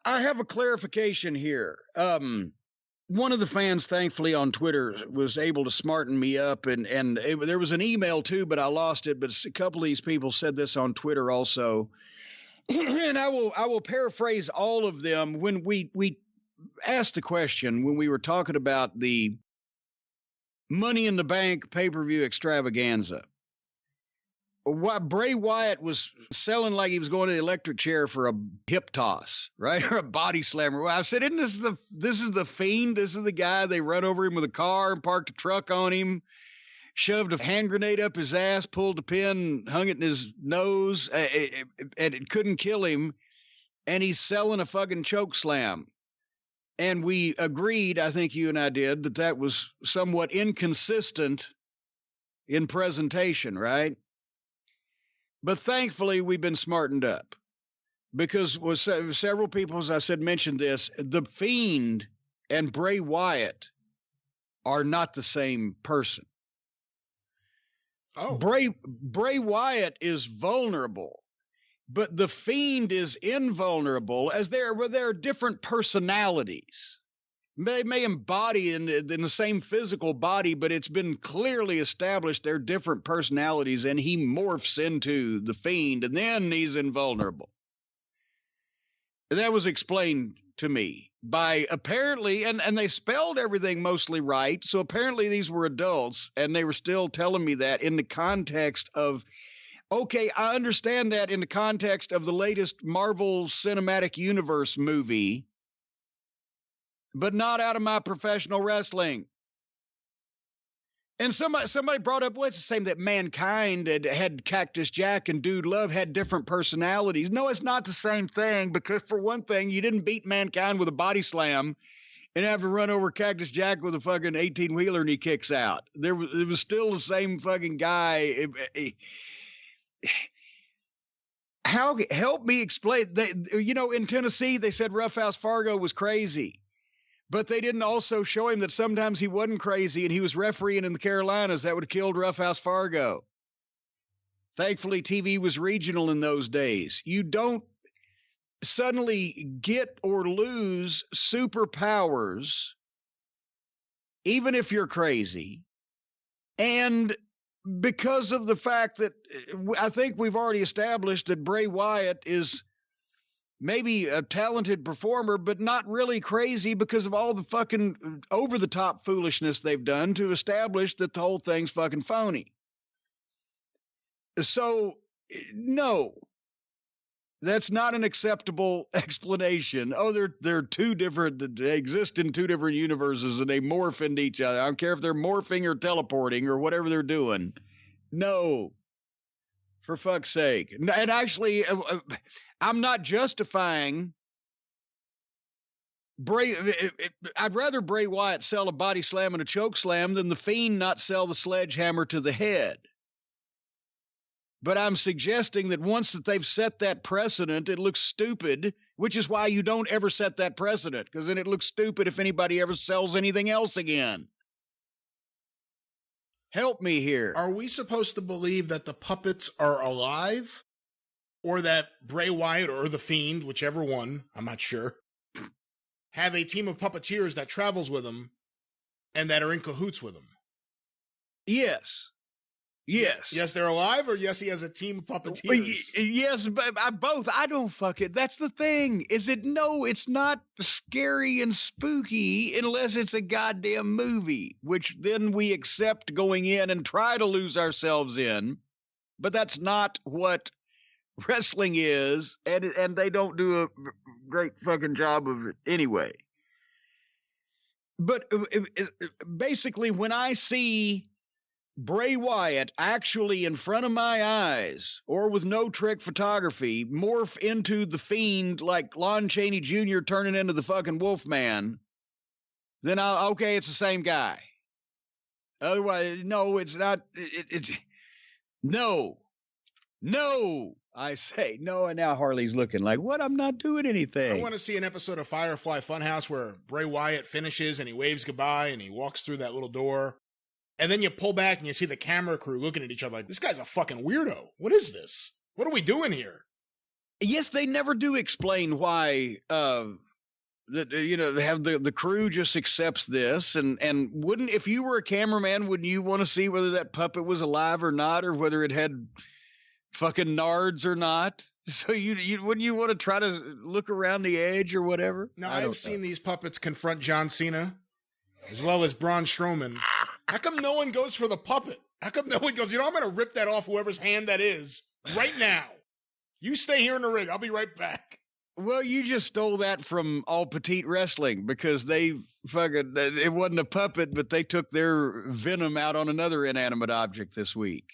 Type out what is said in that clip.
I have a clarification here. One of the fans, thankfully, on Twitter was able to smarten me up, and there was an email too, but I lost it. But a couple of these people said this on Twitter also, and I will paraphrase all of them. When we asked the question when we were talking about the Money in the Bank pay-per-view extravaganza, Bray Wyatt was selling like he was going to the electric chair for a hip toss, right? Or a body slammer. Well, I said, isn't this is the Fiend? This is the guy, they run over him with a car and parked a truck on him, shoved a hand grenade up his ass, pulled a pin, hung it in his nose, and it couldn't kill him. And he's selling a fucking choke slam. And we agreed, I think you and I did, that was somewhat inconsistent in presentation, right? But thankfully, we've been smartened up, because several people, as I said, mentioned this. The Fiend and Bray Wyatt are not the same person. Oh, Bray Wyatt is vulnerable, but the Fiend is invulnerable, as there are different personalities. They may embody in the same physical body, but it's been clearly established they're different personalities, and he morphs into the Fiend, and then he's invulnerable. And that was explained to me by apparently, and they spelled everything mostly right, so apparently these were adults, and they were still telling me that in the context of, okay, I understand that in the context of the latest Marvel Cinematic Universe movie, but not out of my professional wrestling. And somebody brought up, well, it's the same that Mankind had Cactus Jack and Dude Love had different personalities. No, it's not the same thing, because for one thing, you didn't beat Mankind with a body slam and have to run over Cactus Jack with a fucking 18-wheeler and he kicks out. It was still the same fucking guy. Help me explain. In Tennessee, they said Roughhouse Fargo was crazy. But they didn't also show him that sometimes he wasn't crazy and he was refereeing in the Carolinas. That would have killed Roughhouse Fargo. Thankfully, TV was regional in those days. You don't suddenly get or lose superpowers, even if you're crazy. And because of the fact that I think we've already established that Bray Wyatt is maybe a talented performer, but not really crazy, because of all the fucking over-the-top foolishness they've done to establish that the whole thing's fucking phony. So, no, that's not an acceptable explanation. Oh, they're two different, they exist in two different universes and they morph into each other. I don't care if they're morphing or teleporting or whatever they're doing. No. For fuck's sake. And actually, I'm not justifying I'd rather Bray Wyatt sell a body slam and a choke slam than the Fiend not sell the sledgehammer to the head. But I'm suggesting that once that they've set that precedent, it looks stupid, which is why you don't ever set that precedent, because then it looks stupid if anybody ever sells anything else again. Help me here. Are we supposed to believe that the puppets are alive? Or that Bray Wyatt or the Fiend, whichever one, I'm not sure, have a team of puppeteers that travels with them and that are in cahoots with them? Yes. Yes. Yes, they're alive, or yes, he has a team of puppeteers? Yes, but both. I don't fuck it. That's the thing. No, it's not scary and spooky unless it's a goddamn movie, which then we accept going in and try to lose ourselves in. But that's not what wrestling is, and they don't do a great fucking job of it anyway. But basically, when I see Bray Wyatt actually in front of my eyes, or with no trick photography, morph into the Fiend like Lon Chaney Jr. turning into the fucking Wolfman, then okay, it's the same guy. Otherwise, no, it's not. No, I say no, and now Harley's looking like, what? I'm not doing anything. I want to see an episode of Firefly Funhouse where Bray Wyatt finishes and he waves goodbye and he walks through that little door. And then you pull back and you see the camera crew looking at each other like, this guy's a fucking weirdo. What is this? What are we doing here? Yes, they never do explain why. That have the crew just accepts this, and wouldn't, if you were a cameraman, wouldn't you want to see whether that puppet was alive or not, or whether it had fucking nards or not? So you wouldn't you want to try to look around the edge or whatever? Now I've seen these puppets confront John Cena as well as Braun Strowman. How come no one goes for the puppet? How come no one goes, I'm going to rip that off whoever's hand that is right now. You stay here in the ring. I'll be right back. Well, you just stole that from All Petite Wrestling, because they fucking, it wasn't a puppet, but they took their venom out on another inanimate object this week.